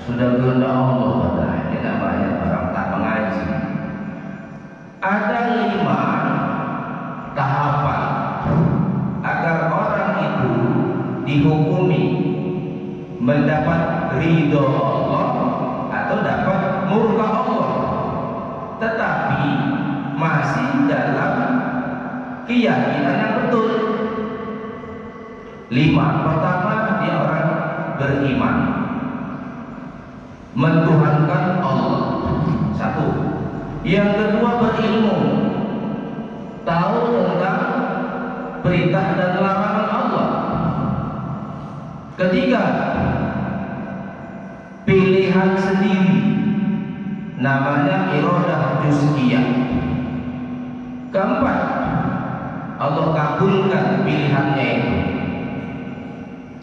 sudah kehendak Allah. Ini namanya orang tak mengaji. Ada 5 tahapan agar orang itu dihukumi mendapat ridho Allah atau dapat murka Allah, tetapi masih dalam keyakinan yang betul. 5. Pertama, dia orang beriman, mentuhankan Allah. 1. Yang kedua, berilmu, tahu tentang perintah dan larangan Allah. Ketiga, pilihan sendiri, namanya iradah juz'iyah. Keempat, Allah kabulkan pilihannya itu.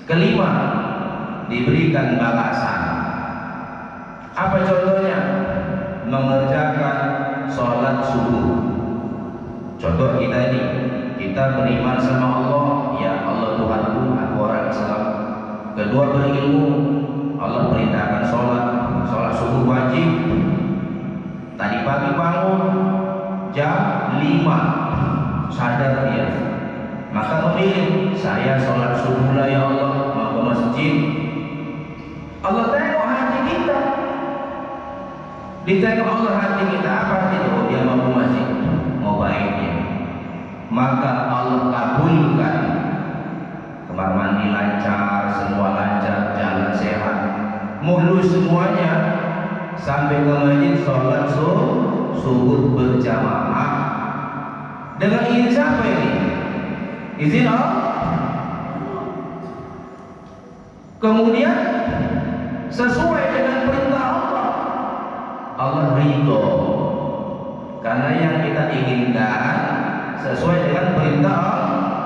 Kelima, diberikan balasan. Apa contohnya? Mengerjakan sholat subuh. Contoh kita ini, kita beriman sama Allah, ya Allah Tuhanku, aku orang Islam. Kedua, berilmu, Allah perintahkan sholat subuh wajib. Tadi pagi bangun jam 5, sadar dia, maka memilih, saya sholat subuh lah ya Allah, mau ke masjid. Allah tengok hati kita, ditengok Allah hati kita, apa hati dia? Oh, dia mau ke masjid, mau baiknya, maka Allah kabulkan. Kamar mandi lancar, semua lancar, jalan sehat, mulus semuanya, sampai ke masjid sholat subuh berjamaah. Dengan izin siapa ini? Izin Allah. Kemudian sesuai dengan perintah Allah, Allah ridho, karena yang kita inginkan sesuai dengan perintah Allah.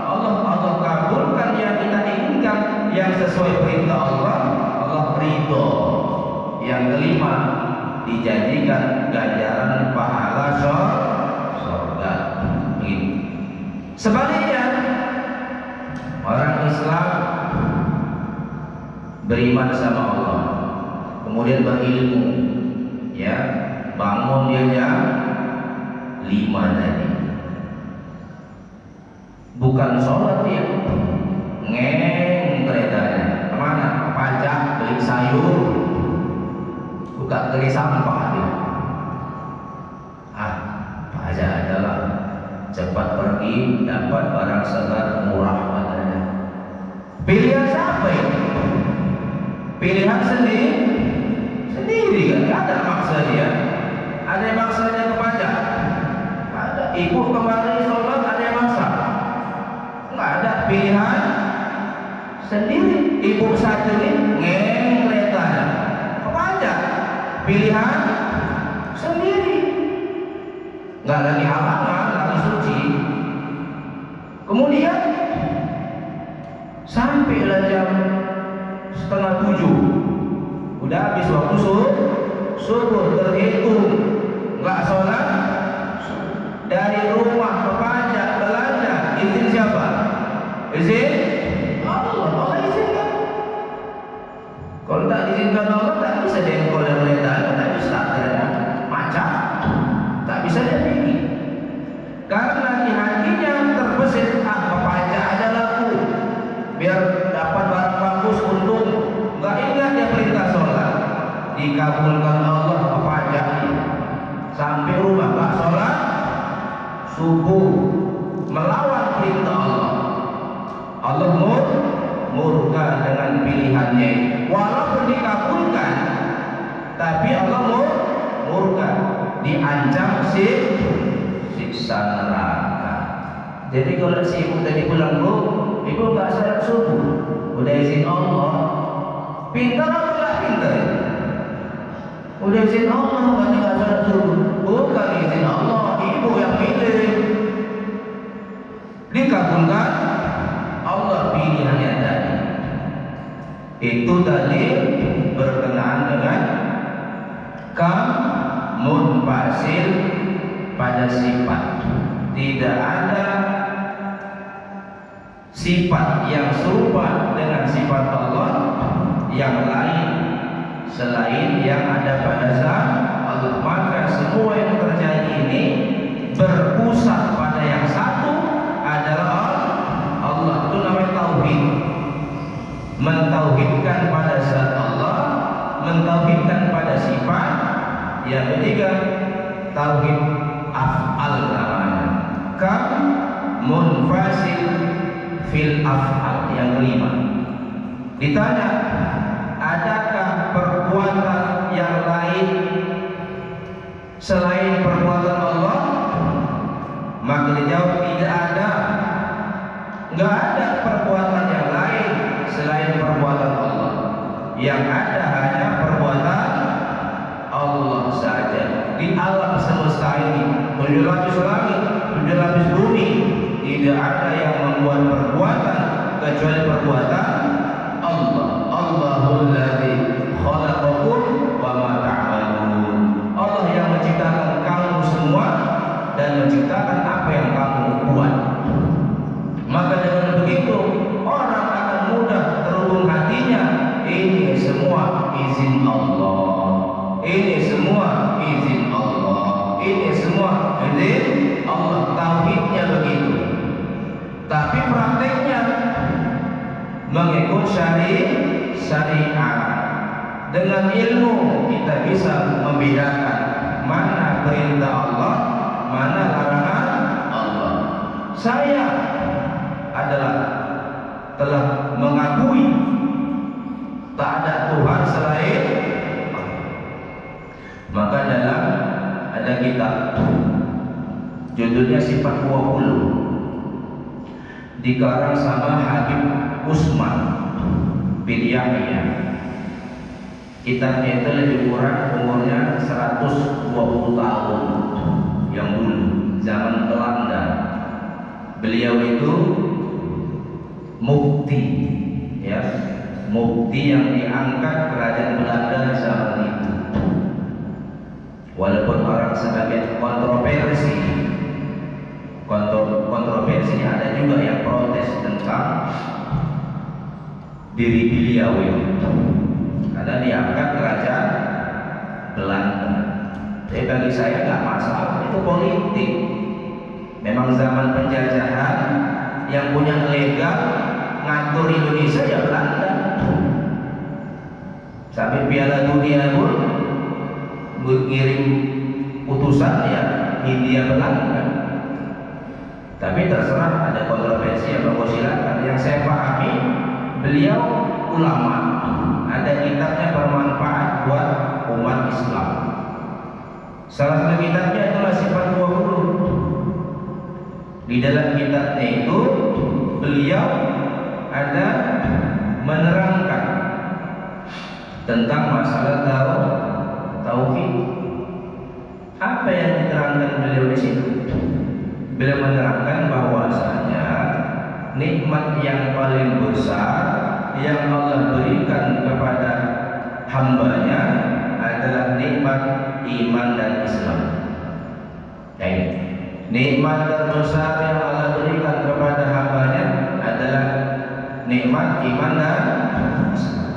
Allah kabulkan yang kita inginkan, yang sesuai perintah Allah, Allah ridho. Yang kelima, dijanjikan ganjaran pahala surga. Sebaliknya, orang Islam beriman sama Allah, kemudian berilmu, ya, bangun dia jam 5 tadi, bukan sholat dia, ngeng keretanya kemana? Pajak, beli sayur, buka geli sampah dia. Pajak adalah cepat pergi, dapat barang segar murah katanya. Pilihan siapa ini? Pilihan sendiri kan? Gak ada maksa dia. Ada yang maksa dia ke pajak? Ada. Ibu kemarin sholat, ada yang maksa? Nggak ada. Pilihan sendiri. Ibu satu ini ngeng keretanya ke pajak, pilihan sendiri. Nggak lagi halangan, lagi suci. Kemudian sampailah jam 6:30, udah habis waktu subuh, terhitung nggak sholat, dari rumah ke pajak belanja, izin siapa? Izin Allah. Allah izinkan. Kalau tak diizinkan Allah, tak bisa dia kolek letak, tak bisa kerana macam, tak bisa dia pergi. Karena di hatinya terbesit, pajak ada laku, biar dapat barang bagus, untung. Nggak ingat dia perintah sholat, dikabulkan Allah pajak ini. Sampai rumah nggak sholat subuh, melawan perintah Allah. Allah murka dengan pilihannya. Walaupun dikabulkan, tapi Allah murka, diancam siksa neraka. Jadi kalau si ibu tadi pulang, Bu, ibu nggak sholat subuh, udah izin Allah. Pintar atau nggak pintar? Udah izin Allah, nggak sholat subuh. Bukan izin Allah, ibu yang pilih. Dikabulkan Allah pilihannya tadi. Itu tadi berkenaan dengan munfasil pada sifat. Tidak ada sifat yang serupa dengan sifat Allah yang lain selain Yang ketiga, tauhid af'al namanya. Kam munfasil fil af'al. Yang kelima, ditanya, adakah perbuatan yang lain selain perbuatan Allah? Maka dijawab, tidak ada. Enggak ada perbuatan yang lain selain perbuatan Allah. Yang ada hanya perbuatan Allah saja. Di alam semesta ini, 7 lapis langit, 7 lapis bumi, tidak ada yang membuat perbuatan kecuali perbuatan Allah. Allahul ladzi khalaqakum wa ma ta'malun. Allah yang menciptakan kamu semua dan menciptakan apa yang kamu buat. Maka dengan begitu orang akan mudah terhubung hatinya. Ini semua izin Allah. Ini semua izin Allah. Ini semua izin Allah. Tauhidnya begitu. Tapi prakteknya mengikut syariat. Dengan ilmu kita bisa membedakan mana perintah Allah, mana larangan Allah. Saya adalah telah mengakui tak ada Tuhan selain Allah. Maka dalam ada kitab judulnya Sifat 20, dikarang sama Habib Usman bin Yahya. Kitabnya itu lebih kurang umurnya 120 tahun yang dulu, zaman Belanda. Beliau itu mufti, ya, mufti yang diangkat kerajaan Belanda zaman itu. Walaupun orang sebagian kontroversinya ada juga yang protes tentang diri beliau itu, karena diangkat kerajaan Belanda. Jadi bagi saya nggak masalah, itu politik. Memang zaman penjajahan yang punya legal ngatur Indonesia ya Belanda. Sampai Piala Dunia pun mengirim putusan ya Hindia Belanda. Tapi terserah, ada kontroversi yang silakan. Yang saya pahami, beliau ulama, ada kitabnya bermanfaat buat umat Islam. Salah satu kitabnya itulah Sifat 20. Di dalam kitabnya itu beliau ada menerangkan tentang masalah tauhid. Apa yang diterangkan beliau di situ? Beliau menerangkan bahwasanya nikmat yang paling besar yang Allah berikan kepada hambanya adalah nikmat iman dan Islam. Nikmat terbesar yang Allah berikan kepada hambanya adalah nikmat iman dan Islam.